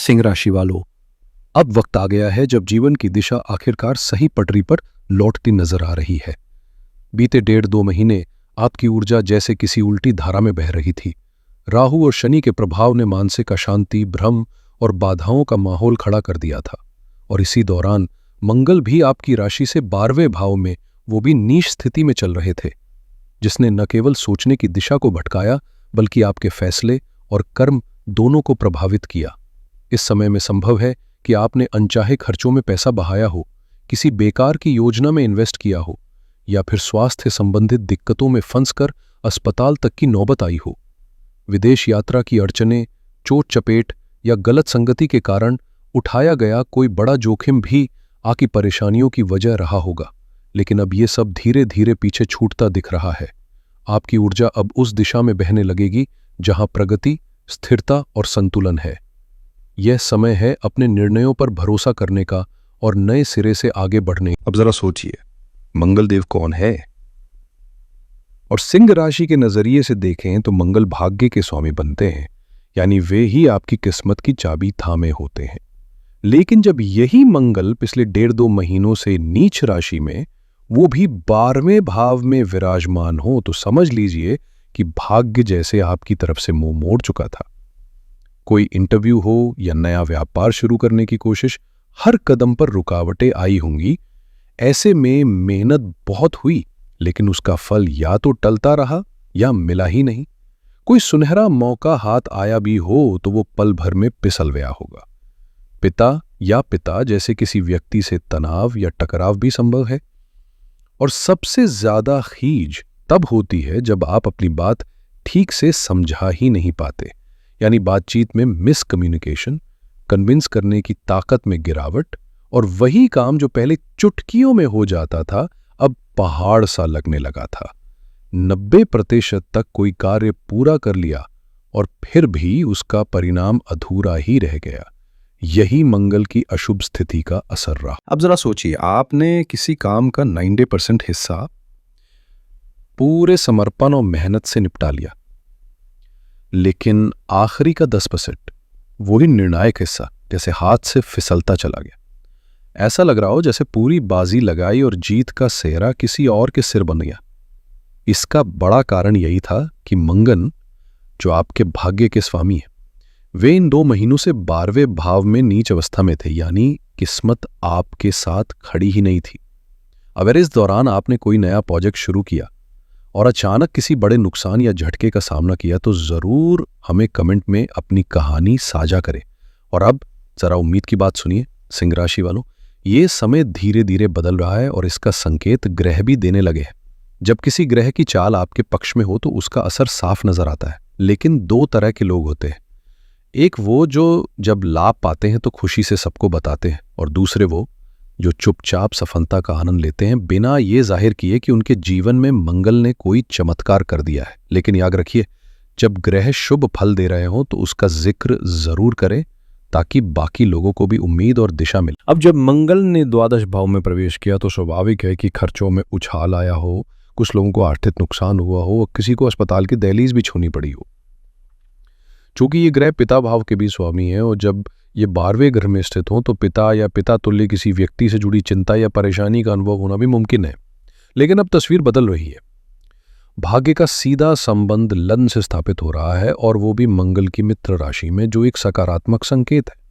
सिंह राशि वालों, अब वक्त आ गया है जब जीवन की दिशा आखिरकार सही पटरी पर लौटती नजर आ रही है। बीते 1.5-2 महीने आपकी ऊर्जा जैसे किसी उल्टी धारा में बह रही थी। राहु और शनि के प्रभाव ने मानसिक अशांति, भ्रम और बाधाओं का माहौल खड़ा कर दिया था। और इसी दौरान मंगल भी आपकी राशि से 12वें भाव में, वो भी नीच स्थिति में चल रहे थे, जिसने न केवल सोचने की दिशा को भटकाया बल्कि आपके फैसले और कर्म दोनों को प्रभावित किया। इस समय में संभव है कि आपने अनचाहे खर्चों में पैसा बहाया हो, किसी बेकार की योजना में इन्वेस्ट किया हो, या फिर स्वास्थ्य संबंधित दिक्कतों में फंसकर अस्पताल तक की नौबत आई हो। विदेश यात्रा की अड़चनें, चोट चपेट या गलत संगति के कारण उठाया गया कोई बड़ा जोखिम भी आपकी परेशानियों की वजह रहा होगा। लेकिन अब ये सब धीरे धीरे पीछे छूटता दिख रहा है। आपकी ऊर्जा अब उस दिशा में बहने लगेगी जहां प्रगति, स्थिरता और संतुलन है। यह समय है अपने निर्णयों पर भरोसा करने का और नए सिरे से आगे बढ़ने। अब जरा सोचिए, मंगल देव कौन है? और सिंह राशि के नजरिए से देखें तो मंगल भाग्य के स्वामी बनते हैं, यानी वे ही आपकी किस्मत की चाबी थामे होते हैं। लेकिन जब यही मंगल पिछले 1.5-2 महीनों से नीच राशि में, वो भी 12वें भाव में विराजमान हो, तो समझ लीजिए कि भाग्य जैसे आपकी तरफ से मुंह मोड़ चुका था। कोई इंटरव्यू हो या नया व्यापार शुरू करने की कोशिश, हर कदम पर रुकावटें आई होंगी। ऐसे में मेहनत बहुत हुई, लेकिन उसका फल या तो टलता रहा या मिला ही नहीं। कोई सुनहरा मौका हाथ आया भी हो तो वो पल भर में फिसल गया होगा। पिता जैसे किसी व्यक्ति से तनाव या टकराव भी संभव है। और सबसे ज्यादा खीज तब होती है जब आप अपनी बात ठीक से समझा ही नहीं पाते, यानी बातचीत में मिसकम्युनिकेशन, कन्विंस करने की ताकत में गिरावट, और वही काम जो पहले चुटकियों में हो जाता था अब पहाड़ सा लगने लगा था। 90% तक कोई कार्य पूरा कर लिया और फिर भी उसका परिणाम अधूरा ही रह गया। यही मंगल की अशुभ स्थिति का असर रहा। अब जरा सोचिए, आपने किसी काम का 90% हिस्सा पूरे समर्पण और मेहनत से निपटा लिया, लेकिन आखिरी का 10%, वही निर्णायक हिस्सा, जैसे हाथ से फिसलता चला गया। ऐसा लग रहा हो जैसे पूरी बाजी लगाई और जीत का सेहरा किसी और के सिर बन गया। इसका बड़ा कारण यही था कि मंगल, जो आपके भाग्य के स्वामी है, वे इन 2 महीनों से 12वें भाव में नीच अवस्था में थे, यानी किस्मत आपके साथ खड़ी ही नहीं थी। अगर इस दौरान आपने कोई नया प्रोजेक्ट शुरू किया और अचानक किसी बड़े नुकसान या झटके का सामना किया, तो जरूर हमें कमेंट में अपनी कहानी साझा करें। और अब जरा उम्मीद की बात सुनिए सिंह राशि वालों, ये समय धीरे धीरे बदल रहा है और इसका संकेत ग्रह भी देने लगे हैं। जब किसी ग्रह की चाल आपके पक्ष में हो तो उसका असर साफ नजर आता है। लेकिन 2 तरह के लोग होते हैं, एक वो जो जब लाभ पाते हैं तो खुशी से सबको बताते हैं, और दूसरे वो जो चुपचाप सफलता का आनंद लेते हैं बिना ये जाहिर किए कि उनके जीवन में मंगल ने कोई चमत्कार कर दिया है। लेकिन याद रखिए, जब ग्रह शुभ फल दे रहे हों तो उसका जिक्र जरूर करें, ताकि बाकी लोगों को भी उम्मीद और दिशा मिले। अब जब मंगल ने द्वादश भाव में प्रवेश किया तो स्वाभाविक है कि खर्चों में उछाल आया हो, कुछ लोगों को आर्थिक नुकसान हुआ हो, किसी को अस्पताल की दहलीज भी छूनी पड़ी हो। चूंकि ये ग्रह पिता भाव के भी स्वामी है, और जब ये 12वें घर में स्थित हो तो पिता या पिता तुल्य किसी व्यक्ति से जुड़ी चिंता या परेशानी का अनुभव होना भी मुमकिन है। लेकिन अब तस्वीर बदल रही है। भाग्य का सीधा संबंध लग्न से स्थापित हो रहा है, और वो भी मंगल की मित्र राशि में, जो एक सकारात्मक संकेत है।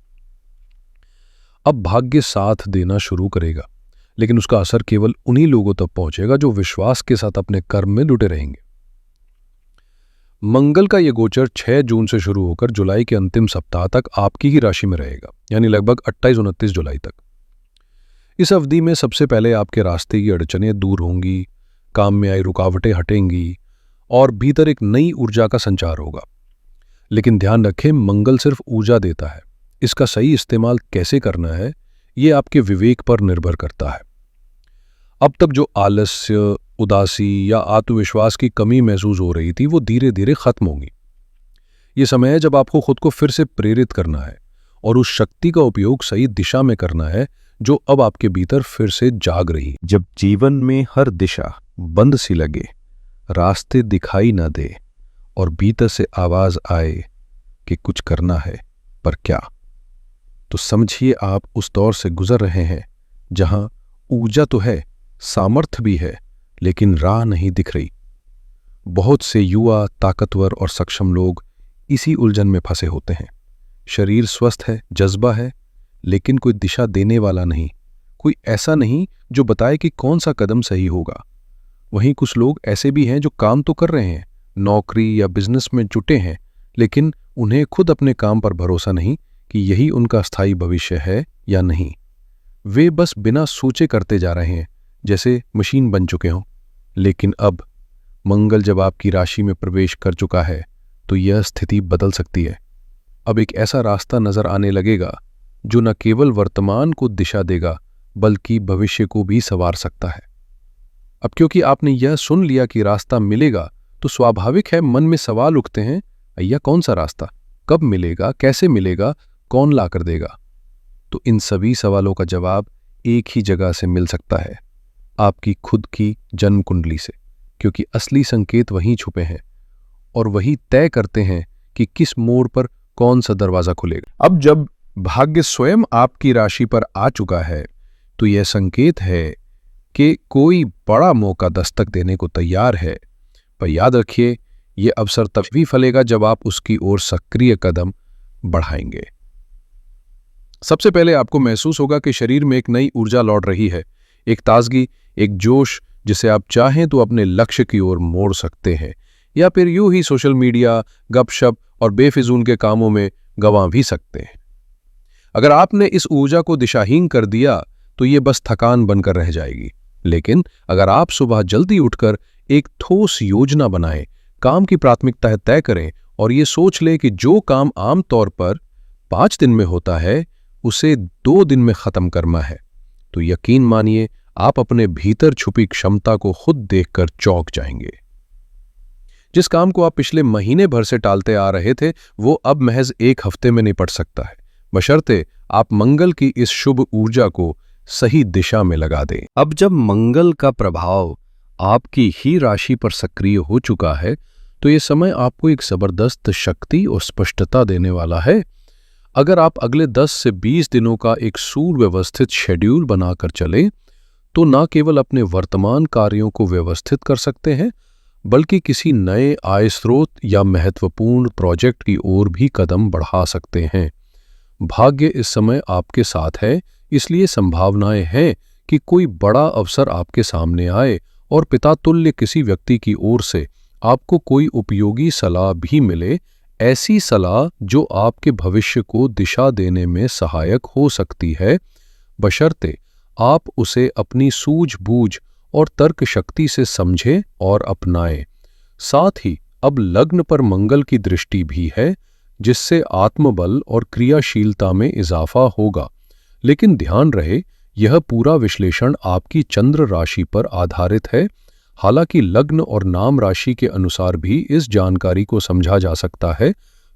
अब भाग्य साथ देना शुरू करेगा, लेकिन उसका असर केवल उन्हीं लोगों तक पहुंचेगा जो विश्वास के साथ अपने कर्म में जुटे रहेंगे। मंगल का यह गोचर 6 जून से शुरू होकर जुलाई के अंतिम सप्ताह तक आपकी ही राशि में रहेगा, यानी लगभग 28-29 जुलाई तक। इस अवधि में सबसे पहले आपके रास्ते की अड़चनें दूर होंगी, काम में आई रुकावटें हटेंगी और भीतर एक नई ऊर्जा का संचार होगा। लेकिन ध्यान रखें, मंगल सिर्फ ऊर्जा देता है, इसका सही इस्तेमाल कैसे करना है ये आपके विवेक पर निर्भर करता है। अब तक जो आलस्य, उदासी या आत्मविश्वास की कमी महसूस हो रही थी, वो धीरे धीरे खत्म होगी। ये समय है जब आपको खुद को फिर से प्रेरित करना है और उस शक्ति का उपयोग सही दिशा में करना है जो अब आपके भीतर फिर से जाग रही। जब जीवन में हर दिशा बंद सी लगे, रास्ते दिखाई न दे और भीतर से आवाज आए कि कुछ करना है, पर क्या, तो समझिए आप उस दौर से गुजर रहे हैं जहां ऊर्जा तो है, सामर्थ्य भी है, लेकिन राह नहीं दिख रही। बहुत से युवा, ताकतवर और सक्षम लोग इसी उलझन में फंसे होते हैं। शरीर स्वस्थ है, जज्बा है, लेकिन कोई दिशा देने वाला नहीं, कोई ऐसा नहीं जो बताए कि कौन सा कदम सही होगा। वहीं कुछ लोग ऐसे भी हैं जो काम तो कर रहे हैं, नौकरी या बिजनेस में जुटे हैं, लेकिन उन्हें खुद अपने काम पर भरोसा नहीं कि यही उनका स्थायी भविष्य है या नहीं। वे बस बिना सोचे करते जा रहे हैं, जैसे मशीन बन चुके हों। लेकिन अब मंगल जब आपकी राशि में प्रवेश कर चुका है तो यह स्थिति बदल सकती है। अब एक ऐसा रास्ता नजर आने लगेगा जो न केवल वर्तमान को दिशा देगा बल्कि भविष्य को भी संवार सकता है। अब क्योंकि आपने यह सुन लिया कि रास्ता मिलेगा, तो स्वाभाविक है मन में सवाल उठते हैं, अय्या कौन सा रास्ता, कब मिलेगा, कैसे मिलेगा, कौन ला कर देगा? तो इन सभी सवालों का जवाब एक ही जगह से मिल सकता है, आपकी खुद की जन्म कुंडली से, क्योंकि असली संकेत वहीं छुपे हैं और वही तय करते हैं कि किस मोड़ पर कौन सा दरवाजा खुलेगा। अब जब भाग्य स्वयं आपकी राशि पर आ चुका है तो यह संकेत है कि कोई बड़ा मौका दस्तक देने को तैयार है। पर याद रखिए, यह अवसर तभी फलेगा जब आप उसकी ओर सक्रिय कदम बढ़ाएंगे। सबसे पहले आपको महसूस होगा कि शरीर में एक नई ऊर्जा लौट रही है, एक ताजगी, एक जोश जिसे आप चाहें तो अपने लक्ष्य की ओर मोड़ सकते हैं, या फिर यूं ही सोशल मीडिया, गपशप और बेफिजूल के कामों में गंवा भी सकते हैं। अगर आपने इस ऊर्जा को दिशाहीन कर दिया तो ये बस थकान बनकर रह जाएगी। लेकिन अगर आप सुबह जल्दी उठकर एक ठोस योजना बनाएं, काम की प्राथमिकता तय करें और ये सोच लें कि जो काम आमतौर पर 5 दिन में होता है उसे 2 दिन में खत्म करना है, तो यकीन मानिए आप अपने भीतर छुपी क्षमता को खुद देखकर चौंक जाएंगे। जिस काम को आप पिछले महीने भर से टालते आ रहे थे वो अब महज 1 हफ्ते में निपट सकता है, बशर्ते आप मंगल की इस शुभ ऊर्जा को सही दिशा में लगा दें। अब जब मंगल का प्रभाव आपकी ही राशि पर सक्रिय हो चुका है तो ये समय आपको एक जबरदस्त शक्ति और स्पष्टता देने वाला है। अगर आप अगले 10 से 20 दिनों का एक सुव्यवस्थित शेड्यूल बनाकर चलें तो न केवल अपने वर्तमान कार्यों को व्यवस्थित कर सकते हैं बल्कि किसी नए आय स्रोत या महत्वपूर्ण प्रोजेक्ट की ओर भी कदम बढ़ा सकते हैं। भाग्य इस समय आपके साथ है, इसलिए संभावनाएं हैं कि कोई बड़ा अवसर आपके सामने आए और पिता तुल्य किसी व्यक्ति की ओर से आपको कोई उपयोगी सलाह भी मिले, ऐसी सलाह जो आपके भविष्य को दिशा देने में सहायक हो सकती है, बशर्ते आप उसे अपनी सूझबूझ और तर्क शक्ति से समझें और अपनाएं। साथ ही अब लग्न पर मंगल की दृष्टि भी है, जिससे आत्मबल और क्रियाशीलता में इजाफा होगा। लेकिन ध्यान रहे, यह पूरा विश्लेषण आपकी चंद्र राशि पर आधारित है। हालांकि लग्न और नाम राशि के अनुसार भी इस जानकारी को समझा जा सकता है,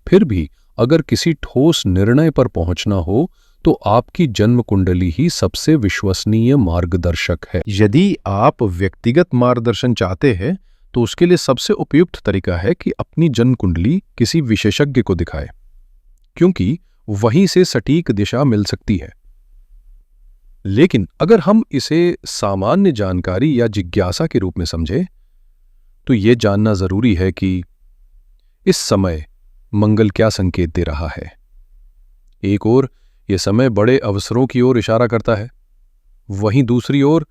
फिर भी अगर किसी ठोस निर्णय पर पहुंचना हो तो आपकी जन्म कुंडली ही सबसे विश्वसनीय मार्गदर्शक है। यदि आप व्यक्तिगत मार्गदर्शन चाहते हैं तो उसके लिए सबसे उपयुक्त तरीका है कि अपनी जन्म कुंडली किसी विशेषज्ञ को दिखाएं, क्योंकि वहीं से सटीक दिशा मिल सकती है। लेकिन अगर हम इसे सामान्य जानकारी या जिज्ञासा के रूप में समझें तो यह जानना जरूरी है कि इस समय मंगल क्या संकेत दे रहा है। एक ओर यह समय बड़े अवसरों की ओर इशारा करता है, वहीं दूसरी ओर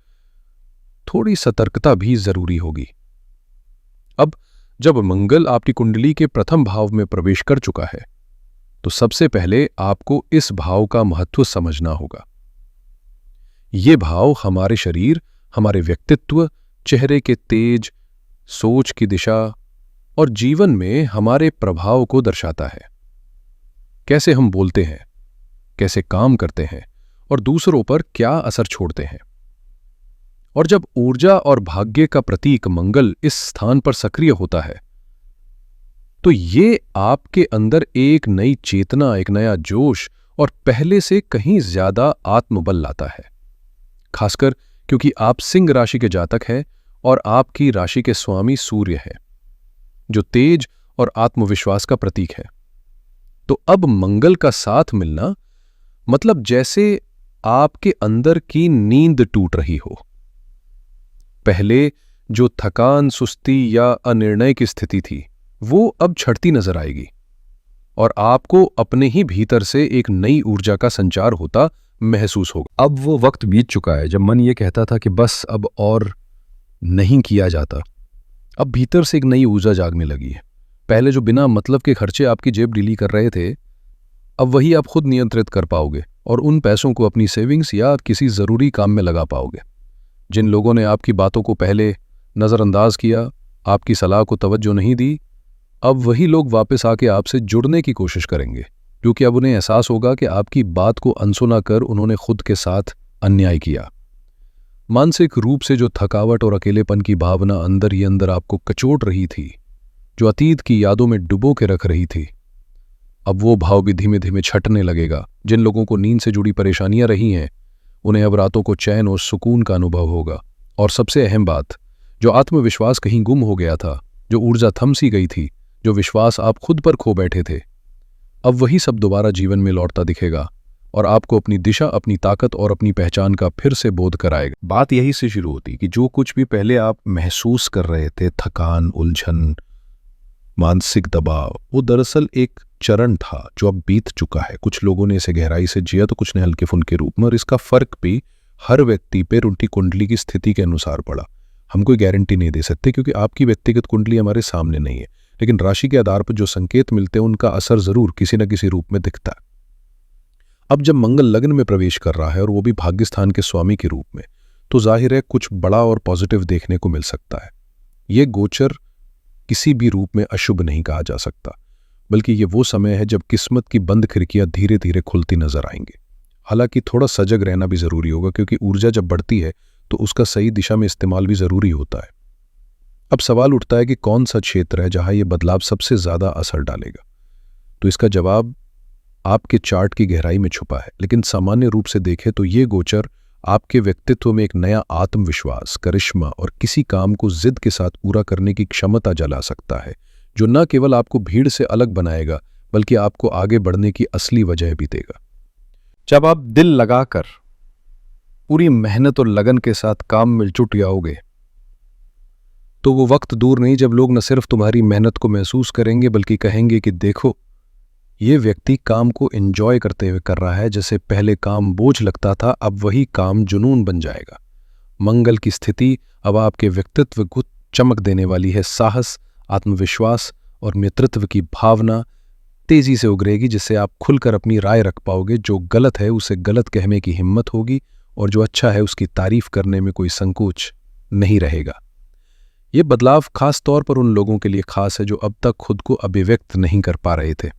थोड़ी सतर्कता भी जरूरी होगी। अब जब मंगल आपकी कुंडली के प्रथम भाव में प्रवेश कर चुका है तो सबसे पहले आपको इस भाव का महत्व समझना होगा। ये भाव हमारे शरीर, हमारे व्यक्तित्व, चेहरे के तेज, सोच की दिशा और जीवन में हमारे प्रभाव को दर्शाता है। कैसे हम बोलते हैं, कैसे काम करते हैं और दूसरों पर क्या असर छोड़ते हैं। और जब ऊर्जा और भाग्य का प्रतीक मंगल इस स्थान पर सक्रिय होता है तो ये आपके अंदर एक नई चेतना, एक नया जोश और पहले से कहीं ज्यादा आत्मबल लाता है। खासकर क्योंकि आप सिंह राशि के जातक हैं और आपकी राशि के स्वामी सूर्य है, जो तेज और आत्मविश्वास का प्रतीक है। तो अब मंगल का साथ मिलना मतलब जैसे आपके अंदर की नींद टूट रही हो। पहले जो थकान, सुस्ती या अनिर्णय की स्थिति थी, वो अब छटती नजर आएगी और आपको अपने ही भीतर से एक नई ऊर्जा का संचार होता महसूस होगा। अब वो वक्त बीत चुका है जब मन ये कहता था कि बस अब और नहीं किया जाता। अब भीतर से एक नई ऊर्जा जागने लगी है। पहले जो बिना मतलब के खर्चे आपकी जेब ढीली कर रहे थे, अब वही आप खुद नियंत्रित कर पाओगे और उन पैसों को अपनी सेविंग्स या किसी ज़रूरी काम में लगा पाओगे। जिन लोगों ने आपकी बातों को पहले नज़रअंदाज किया, आपकी सलाह को तवज्जो नहीं दी, अब वही लोग वापस आके आपसे जुड़ने की कोशिश करेंगे, क्योंकि अब उन्हें एहसास होगा कि आपकी बात को अनसुना कर उन्होंने खुद के साथ अन्याय किया। मानसिक रूप से जो थकावट और अकेलेपन की भावना अंदर ही अंदर आपको कचोट रही थी, जो अतीत की यादों में डुबो के रख रही थी, अब वो भाव भी धीमे धीमे छटने लगेगा। जिन लोगों को नींद से जुड़ी परेशानियां रही हैं, उन्हें अब रातों को चैन और सुकून का अनुभव होगा। और सबसे अहम बात, जो आत्मविश्वास कहीं गुम हो गया था, जो ऊर्जा थम सी गई थी, जो विश्वास आप खुद पर खो बैठे थे, अब वही सब दोबारा जीवन में लौटता दिखेगा और आपको अपनी दिशा, अपनी ताकत और अपनी पहचान का फिर से बोध कराएगा। बात यही से शुरू होती कि जो कुछ भी पहले आप महसूस कर रहे थे, थकान, उलझन, मानसिक दबाव, वो दरअसल एक चरण था जो अब बीत चुका है। कुछ लोगों ने इसे गहराई से जिया तो कुछ ने हल्के फुल्के रूप में, और इसका फर्क भी हर व्यक्ति पर उनकी कुंडली की स्थिति के अनुसार पड़ा। हम कोई गारंटी नहीं दे सकते क्योंकि आपकी व्यक्तिगत कुंडली हमारे सामने नहीं है, लेकिन राशि के आधार पर जो संकेत मिलते हैं उनका असर जरूर किसी न किसी रूप में दिखता है। अब जब मंगल लग्न में प्रवेश कर रहा है और वो भी भाग्यस्थान के स्वामी के रूप में, तो जाहिर है कुछ बड़ा और पॉजिटिव देखने को मिल सकता है। ये गोचर किसी भी रूप में अशुभ नहीं कहा जा सकता, बल्कि ये वो समय है जब किस्मत की बंद खिड़कियां धीरे धीरे खुलती नजर आएंगे। हालांकि थोड़ा सजग रहना भी जरूरी होगा, क्योंकि ऊर्जा जब बढ़ती है तो उसका सही दिशा में इस्तेमाल भी जरूरी होता है। अब सवाल उठता है कि कौन सा क्षेत्र है जहां ये बदलाव सबसे ज्यादा असर डालेगा। तो इसका जवाब आपके चार्ट की गहराई में छुपा है, लेकिन सामान्य रूप से देखें तो ये गोचर आपके व्यक्तित्व में एक नया आत्मविश्वास, करिश्मा और किसी काम को जिद के साथ पूरा करने की क्षमता जला सकता है, जो न केवल आपको भीड़ से अलग बनाएगा बल्कि आपको आगे बढ़ने की असली वजह भी देगा। जब आप दिल लगाकर पूरी मेहनत और लगन के साथ काम में जुट जाओगे, तो वो वक्त दूर नहीं जब लोग न सिर्फ तुम्हारी मेहनत को महसूस करेंगे बल्कि कहेंगे कि देखो, ये व्यक्ति काम को एंजॉय करते हुए कर रहा है। जैसे पहले काम बोझ लगता था, अब वही काम जुनून बन जाएगा। मंगल की स्थिति अब आपके व्यक्तित्व को चमक देने वाली है। साहस, आत्मविश्वास और नेतृत्व की भावना तेजी से उभरेगी, जिससे आप खुलकर अपनी राय रख पाओगे। जो गलत है उसे गलत कहने की हिम्मत होगी और जो अच्छा है उसकी तारीफ करने में कोई संकोच नहीं रहेगा। ये बदलाव खास तौर पर उन लोगों के लिए खास है जो अब तक खुद को अभिव्यक्त नहीं कर पा रहे थे।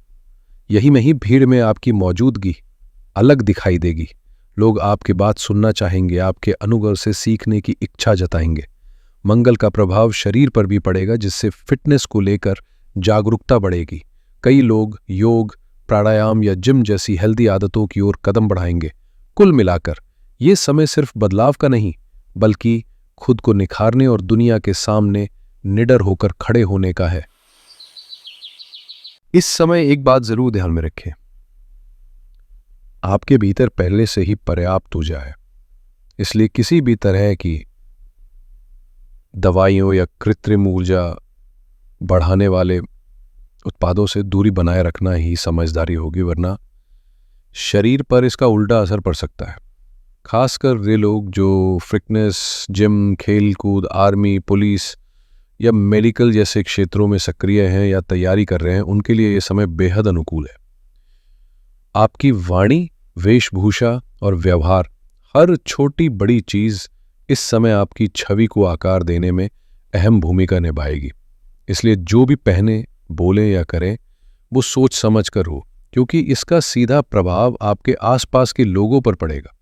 यही में ही भीड़ में आपकी मौजूदगी अलग दिखाई देगी। लोग आपकी बात सुनना चाहेंगे, आपके अनुभव से सीखने की इच्छा जताएंगे। मंगल का प्रभाव शरीर पर भी पड़ेगा, जिससे फिटनेस को लेकर जागरूकता बढ़ेगी। कई लोग योग, प्राणायाम या जिम जैसी हेल्दी आदतों की ओर कदम बढ़ाएंगे। कुल मिलाकर ये समय सिर्फ बदलाव का नहीं, बल्कि खुद को निखारने और दुनिया के सामने निडर होकर खड़े होने का है। इस समय एक बात जरूर ध्यान में रखें, आपके भीतर पहले से ही पर्याप्त ऊर्जा है, इसलिए किसी भी तरह की दवाइयों या कृत्रिम ऊर्जा बढ़ाने वाले उत्पादों से दूरी बनाए रखना ही समझदारी होगी, वरना शरीर पर इसका उल्टा असर पड़ सकता है। खासकर वे लोग जो फिटनेस, जिम, खेल कूद, आर्मी, पुलिस या मेडिकल जैसे क्षेत्रों में सक्रिय हैं या तैयारी कर रहे हैं, उनके लिए यह समय बेहद अनुकूल है। आपकी वाणी, वेशभूषा और व्यवहार, हर छोटी बड़ी चीज इस समय आपकी छवि को आकार देने में अहम भूमिका निभाएगी। इसलिए जो भी पहने, बोले या करें, वो सोच समझ कर हो, क्योंकि इसका सीधा प्रभाव आपके आसपास के लोगों पर पड़ेगा।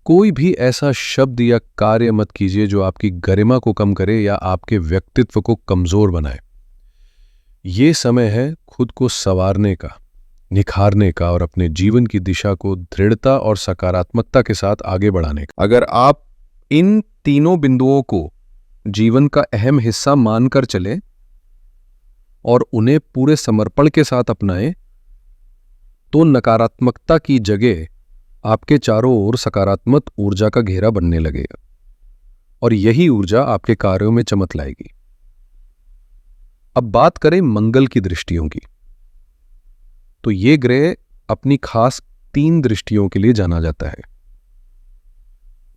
कोई भी ऐसा शब्द या कार्य मत कीजिए जो आपकी गरिमा को कम करे या आपके व्यक्तित्व को कमजोर बनाए। ये समय है खुद को संवारने का, निखारने का और अपने जीवन की दिशा को दृढ़ता और सकारात्मकता के साथ आगे बढ़ाने का। अगर आप इन तीनों बिंदुओं को जीवन का अहम हिस्सा मानकर चले और उन्हें पूरे समर्पण के साथ अपनाएं, तो नकारात्मकता की जगह आपके चारों ओर सकारात्मक ऊर्जा का घेरा बनने लगेगा और यही ऊर्जा आपके कार्यों में चमक लाएगी। अब बात करें मंगल की दृष्टियों की, तो ये ग्रह अपनी खास 3 दृष्टियों के लिए जाना जाता है,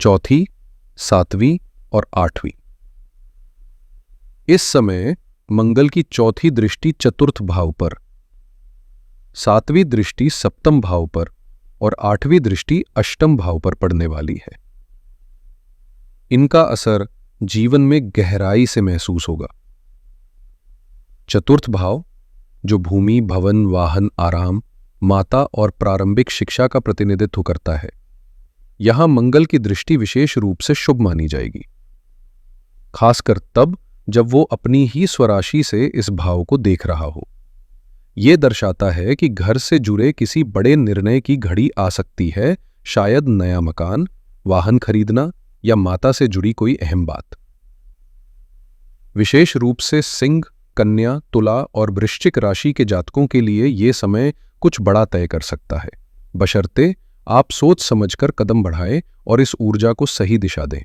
चौथी, 7वीं और 8वीं। इस समय मंगल की चौथी दृष्टि चतुर्थ भाव पर, 7वीं दृष्टि सप्तम भाव पर और 8वीं दृष्टि अष्टम भाव पर पड़ने वाली है। इनका असर जीवन में गहराई से महसूस होगा। चतुर्थ भाव, जो भूमि, भवन, वाहन, आराम, माता और प्रारंभिक शिक्षा का प्रतिनिधित्व करता है, यहां मंगल की दृष्टि विशेष रूप से शुभ मानी जाएगी, खासकर तब जब वो अपनी ही स्वराशि से इस भाव को देख रहा हो। यह दर्शाता है कि घर से जुड़े किसी बड़े निर्णय की घड़ी आ सकती है, शायद नया मकान, वाहन खरीदना या माता से जुड़ी कोई अहम बात। विशेष रूप से सिंह, कन्या, तुला और वृश्चिक राशि के जातकों के लिए यह समय कुछ बड़ा तय कर सकता है, बशर्ते आप सोच समझकर कदम बढ़ाएं और इस ऊर्जा को सही दिशा दें।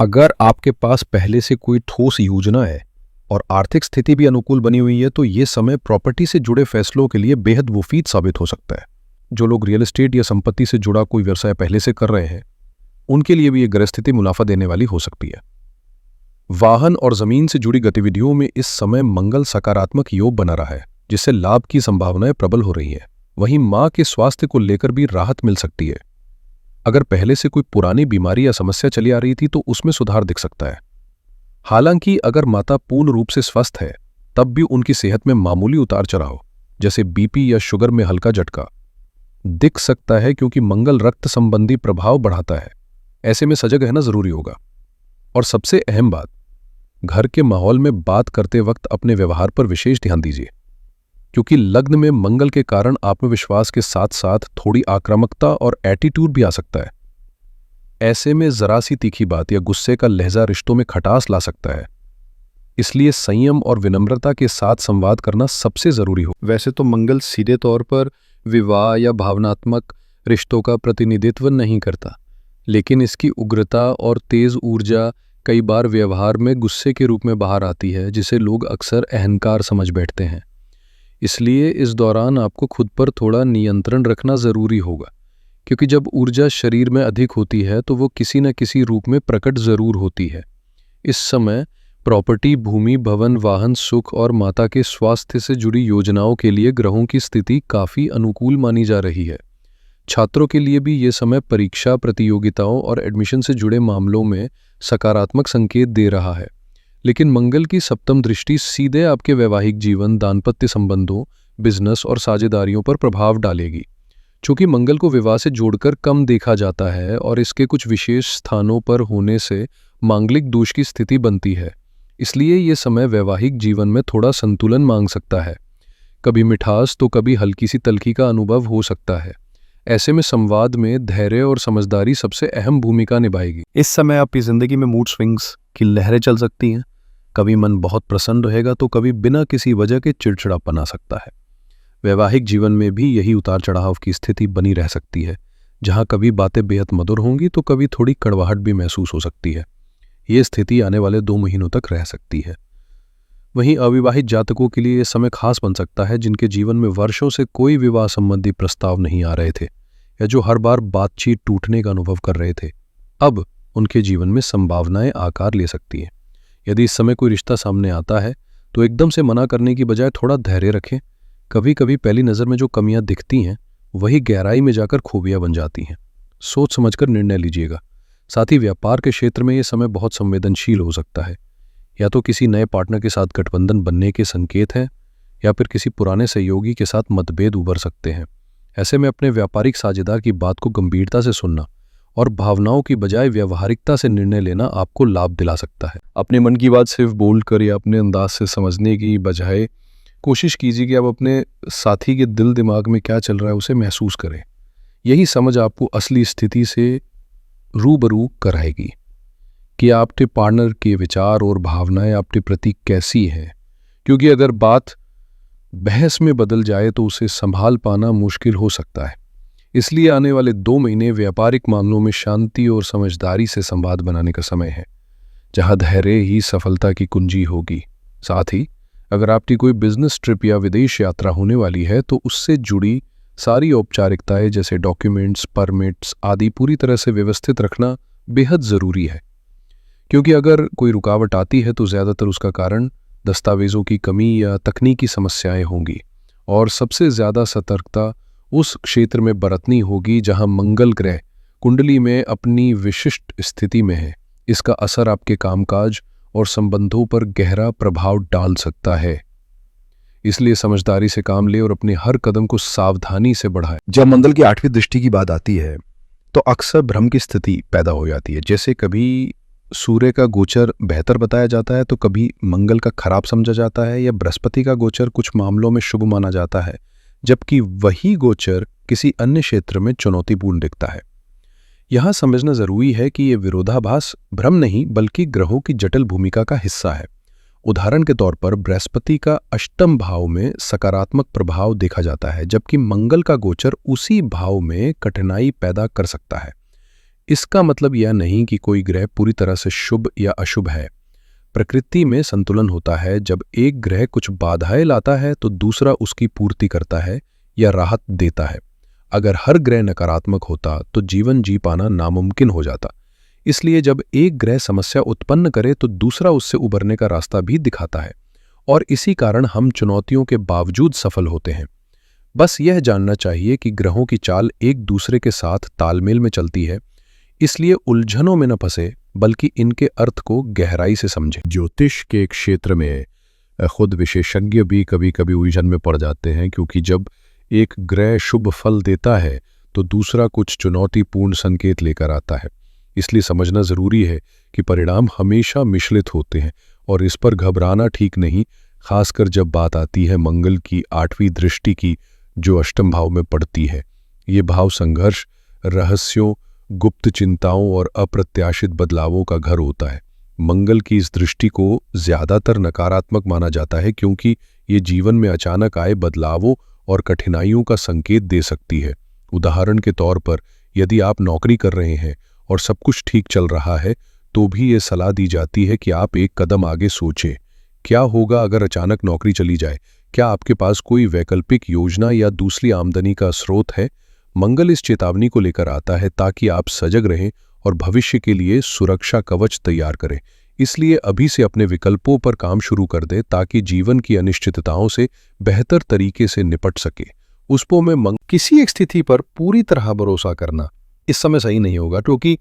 अगर आपके पास पहले से कोई ठोस योजना है और आर्थिक स्थिति भी अनुकूल बनी हुई है, तो ये समय प्रॉपर्टी से जुड़े फैसलों के लिए बेहद मुफीद साबित हो सकता है। जो लोग रियल एस्टेट या संपत्ति से जुड़ा कोई व्यवसाय पहले से कर रहे हैं, उनके लिए भी ये ग्रह स्थिति मुनाफा देने वाली हो सकती है। वाहन और जमीन से जुड़ी गतिविधियों में इस समय मंगल सकारात्मक योग बना रहा है, जिससे लाभ की संभावनाएं प्रबल हो रही हैं। वहीं मां के स्वास्थ्य को लेकर भी राहत मिल सकती है। अगर पहले से कोई पुरानी बीमारी या समस्या चली आ रही थी तो उसमें सुधार दिख सकता है। हालांकि अगर माता पूर्ण रूप से स्वस्थ है, तब भी उनकी सेहत में मामूली उतार चढ़ाव, जैसे बीपी या शुगर में हल्का झटका दिख सकता है, क्योंकि मंगल रक्त संबंधी प्रभाव बढ़ाता है। ऐसे में सजग रहना जरूरी होगा। और सबसे अहम बात, घर के माहौल में बात करते वक्त अपने व्यवहार पर विशेष ध्यान दीजिए, क्योंकि लग्न में मंगल के कारण आत्मविश्वास के साथ साथ थोड़ी आक्रामकता और एटीट्यूड भी आ सकता है। ऐसे में जरा सी तीखी बात या गुस्से का लहजा रिश्तों में खटास ला सकता है। इसलिए संयम और विनम्रता के साथ संवाद करना सबसे जरूरी हो। वैसे तो मंगल सीधे तौर पर विवाह या भावनात्मक रिश्तों का प्रतिनिधित्व नहीं करता, लेकिन इसकी उग्रता और तेज ऊर्जा कई बार व्यवहार में गुस्से के रूप में बाहर आती है, जिसे लोग अक्सर अहंकार समझ बैठते हैं। इसलिए इस दौरान आपको खुद पर थोड़ा नियंत्रण रखना जरूरी होगा, क्योंकि जब ऊर्जा शरीर में अधिक होती है तो वो किसी न किसी रूप में प्रकट जरूर होती है। इस समय प्रॉपर्टी, भूमि, भवन, वाहन, सुख और माता के स्वास्थ्य से जुड़ी योजनाओं के लिए ग्रहों की स्थिति काफी अनुकूल मानी जा रही है। छात्रों के लिए भी ये समय परीक्षा, प्रतियोगिताओं और एडमिशन से जुड़े मामलों में सकारात्मक संकेत दे रहा है। लेकिन मंगल की सप्तम दृष्टि सीधे आपके वैवाहिक जीवन, दाम्पत्य संबंधों, बिजनेस और साझेदारियों पर प्रभाव डालेगी। चूंकि मंगल को विवाह से जोड़कर कम देखा जाता है और इसके कुछ विशेष स्थानों पर होने से मांगलिक दोष की स्थिति बनती है, इसलिए ये समय वैवाहिक जीवन में थोड़ा संतुलन मांग सकता है। कभी मिठास तो कभी हल्की सी तल्खी का अनुभव हो सकता है। ऐसे में संवाद में धैर्य और समझदारी सबसे अहम भूमिका निभाएगी। इस समय आपकी जिंदगी में मूड स्विंग्स की लहरें चल सकती हैं। कभी मन बहुत प्रसन्न रहेगा तो कभी बिना किसी वजह के चिड़चिड़ापन आ सकता है। वैवाहिक जीवन में भी यही उतार चढ़ाव की स्थिति बनी रह सकती है, जहां कभी बातें बेहद मधुर होंगी तो कभी थोड़ी कड़वाहट भी महसूस हो सकती है। ये स्थिति आने वाले 2 महीनों तक रह सकती है। वहीं अविवाहित जातकों के लिए यह समय खास बन सकता है, जिनके जीवन में वर्षों से कोई विवाह संबंधी प्रस्ताव नहीं आ रहे थे या जो हर बार बातचीत टूटने का अनुभव कर रहे थे। अब उनके जीवन में संभावनाएं आकार ले सकती हैं। यदि इस समय कोई रिश्ता सामने आता है तो एकदम से मना करने की बजाय थोड़ा धैर्य रखें। कभी कभी पहली नज़र में जो कमियां दिखती हैं वही गहराई में जाकर खूबियां बन जाती हैं। सोच समझकर निर्णय लीजिएगा। साथ ही व्यापार के क्षेत्र में यह समय बहुत संवेदनशील हो सकता है। या तो किसी नए पार्टनर के साथ गठबंधन बनने के संकेत हैं या फिर किसी पुराने सहयोगी के साथ मतभेद उभर सकते हैं। ऐसे में अपने व्यापारिक साझेदार की बात को गंभीरता से सुनना और भावनाओं की बजाय व्यावहारिकता से निर्णय लेना आपको लाभ दिला सकता है। अपने मन की बात सिर्फ बोलकर या अपने अंदाज से समझने की बजाय कोशिश कीजिए कि आप अपने साथी के दिल दिमाग में क्या चल रहा है उसे महसूस करें। यही समझ आपको असली स्थिति से रूबरू कराएगी कि आपके पार्टनर के विचार और भावनाएं आपके प्रति कैसी हैं। क्योंकि अगर बात बहस में बदल जाए तो उसे संभाल पाना मुश्किल हो सकता है। इसलिए आने वाले 2 महीने व्यापारिक मामलों में शांति और समझदारी से संवाद बनाने का समय है, जहां धैर्य ही सफलता की कुंजी होगी। साथ ही अगर आपकी कोई बिजनेस ट्रिप या विदेश यात्रा होने वाली है तो उससे जुड़ी सारी औपचारिकताएं जैसे डॉक्यूमेंट्स, परमिट्स आदि पूरी तरह से व्यवस्थित रखना बेहद ज़रूरी है, क्योंकि अगर कोई रुकावट आती है तो ज़्यादातर उसका कारण दस्तावेज़ों की कमी या तकनीकी समस्याएं होंगी। और सबसे ज़्यादा सतर्कता उस क्षेत्र में बरतनी होगी जहां मंगल ग्रह कुंडली में अपनी विशिष्ट स्थिति में है। इसका असर आपके कामकाज और संबंधों पर गहरा प्रभाव डाल सकता है। इसलिए समझदारी से काम ले और अपने हर कदम को सावधानी से बढ़ाए। जब मंगल की 8वीं दृष्टि की बात आती है तो अक्सर भ्रम की स्थिति पैदा हो जाती है। जैसे कभी सूर्य का गोचर बेहतर बताया जाता है तो कभी मंगल का खराब समझा जाता है, या बृहस्पति का गोचर कुछ मामलों में शुभ माना जाता है, जबकि वही गोचर किसी अन्य क्षेत्र में चुनौतीपूर्ण दिखता है। यहां समझना जरूरी है कि यह विरोधाभास भ्रम नहीं बल्कि ग्रहों की जटिल भूमिका का हिस्सा है। उदाहरण के तौर पर बृहस्पति का अष्टम भाव में सकारात्मक प्रभाव देखा जाता है, जबकि मंगल का गोचर उसी भाव में कठिनाई पैदा कर सकता है। इसका मतलब यह नहीं कि कोई ग्रह पूरी तरह से शुभ या अशुभ है। प्रकृति में संतुलन होता है। जब एक ग्रह कुछ बाधाएं लाता है तो दूसरा उसकी पूर्ति करता है या राहत देता है। अगर हर ग्रह नकारात्मक होता तो जीवन जी पाना नामुमकिन हो जाता। इसलिए जब एक ग्रह समस्या उत्पन्न करे तो दूसरा उससे उबरने का रास्ता भी दिखाता है, और इसी कारण हम चुनौतियों के बावजूद सफल होते हैं। बस यह जानना चाहिए कि ग्रहों की चाल एक दूसरे के साथ तालमेल में चलती है, इसलिए उलझनों में न फंसे बल्कि इनके अर्थ को गहराई से समझें। ज्योतिष के क्षेत्र में खुद विशेषज्ञ भी कभी कभी उलझन में पड़ जाते हैं, क्योंकि जब एक ग्रह शुभ फल देता है तो दूसरा कुछ चुनौतीपूर्ण संकेत लेकर आता है। इसलिए समझना जरूरी है कि परिणाम हमेशा मिश्रित होते हैं और इस पर घबराना ठीक नहीं, खासकर जब बात आती है मंगल की 8वीं दृष्टि की, जो अष्टम भाव में पड़ती है। ये भाव संघर्ष, रहस्यों, गुप्त चिंताओं और अप्रत्याशित बदलावों का घर होता है। मंगल की इस दृष्टि को ज्यादातर नकारात्मक माना जाता है, क्योंकि ये जीवन में अचानक आए बदलावों और कठिनाइयों का संकेत दे सकती है। उदाहरण के तौर पर यदि आप नौकरी कर रहे हैं और सब कुछ ठीक चल रहा है तो भी ये सलाह दी जाती है कि आप एक कदम आगे सोचें। क्या होगा अगर अचानक नौकरी चली जाए? क्या आपके पास कोई वैकल्पिक योजना या दूसरी आमदनी का स्रोत है? मंगल इस चेतावनी को लेकर आता है ताकि आप सजग रहें और भविष्य के लिए सुरक्षा कवच तैयार करें। इसलिए अभी से अपने विकल्पों पर काम शुरू कर दें ताकि जीवन की अनिश्चितताओं से बेहतर तरीके से निपट सके। उस में किसी एक स्थिति पर पूरी तरह भरोसा करना इस समय सही नहीं होगा, क्योंकि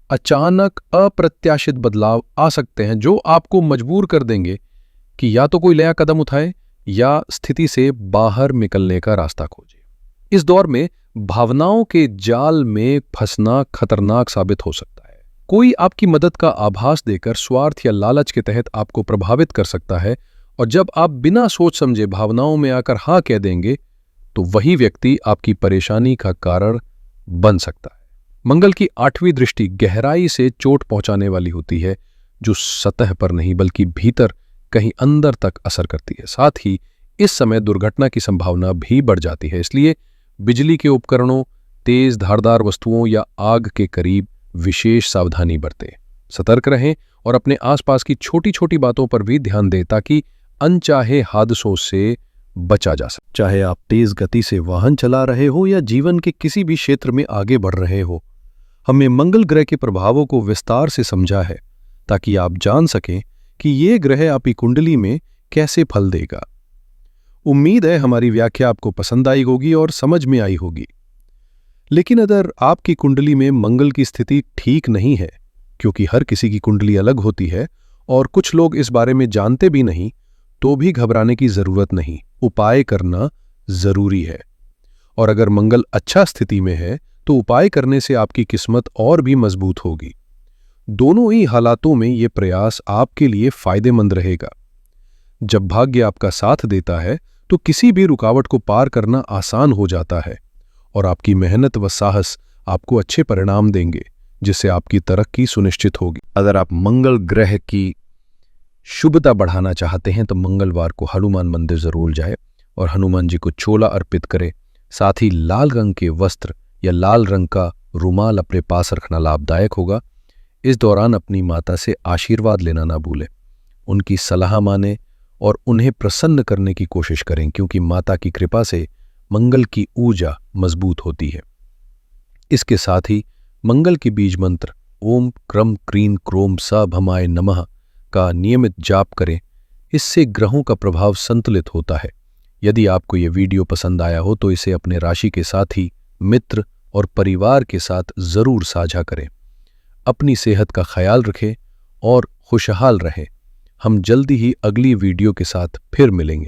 अचानक अप्रत्याशित बदलाव आ सकते हैं जो आपको मजबूर कर देंगे कि या तो कोई नया कदम उठाए या स्थिति से बाहर निकलने का रास्ता खोजे। इस दौर में भावनाओं के जाल में फंसना खतरनाक साबित हो सकता है। कोई आपकी मदद का आभास देकर स्वार्थ या लालच के तहत आपको प्रभावित कर सकता है, और जब आप बिना सोच समझे भावनाओं में आकर हाँ कह देंगे तो वही व्यक्ति आपकी परेशानी का कारण बन सकता है। मंगल की 8वीं दृष्टि गहराई से चोट पहुंचाने वाली होती है, जो सतह पर नहीं बल्कि भीतर कहीं अंदर तक असर करती है। साथ ही इस समय दुर्घटना की संभावना भी बढ़ जाती है। इसलिए बिजली के उपकरणों, तेज धारदार वस्तुओं या आग के करीब विशेष सावधानी बरतें। सतर्क रहें और अपने आसपास की छोटी छोटी बातों पर भी ध्यान दें ताकि अनचाहे हादसों से बचा जा सके। चाहे आप तेज गति से वाहन चला रहे हो या जीवन के किसी भी क्षेत्र में आगे बढ़ रहे हो, हमने मंगल ग्रह के प्रभावों को विस्तार से समझा है ताकि आप जान सकें कि ये ग्रह आपकी कुंडली में कैसे फल देगा। उम्मीद है हमारी व्याख्या आपको पसंद आई होगी और समझ में आई होगी। लेकिन अगर आपकी कुंडली में मंगल की स्थिति ठीक नहीं है, क्योंकि हर किसी की कुंडली अलग होती है और कुछ लोग इस बारे में जानते भी नहीं, तो भी घबराने की जरूरत नहीं। उपाय करना जरूरी है। और अगर मंगल अच्छा स्थिति में है तो उपाय करने से आपकी किस्मत और भी मजबूत होगी। दोनों ही हालातों में ये प्रयास आपके लिए फायदेमंद रहेगा। जब भाग्य आपका साथ देता है तो किसी भी रुकावट को पार करना आसान हो जाता है और आपकी मेहनत व साहस आपको अच्छे परिणाम देंगे, जिससे आपकी तरक्की सुनिश्चित होगी। अगर आप मंगल ग्रह की शुभता बढ़ाना चाहते हैं तो मंगलवार को हनुमान मंदिर जरूर जाए और हनुमान जी को चोला अर्पित करें। साथ ही लाल रंग के वस्त्र या लाल रंग का रुमाल अपने पास रखना लाभदायक होगा। इस दौरान अपनी माता से आशीर्वाद लेना ना भूलें। उनकी सलाह मानें और उन्हें प्रसन्न करने की कोशिश करें, क्योंकि माता की कृपा से मंगल की ऊर्जा मजबूत होती है। इसके साथ ही मंगल के बीज मंत्र ओम क्रम क्रीं क्रोम सभमाय नमः का नियमित जाप करें। इससे ग्रहों का प्रभाव संतुलित होता है। यदि आपको ये वीडियो पसंद आया हो तो इसे अपने राशि के साथी, मित्र और परिवार के साथ जरूर साझा करें। अपनी सेहत का ख्याल रखें और खुशहाल रहें। हम जल्दी ही अगली वीडियो के साथ फिर मिलेंगे।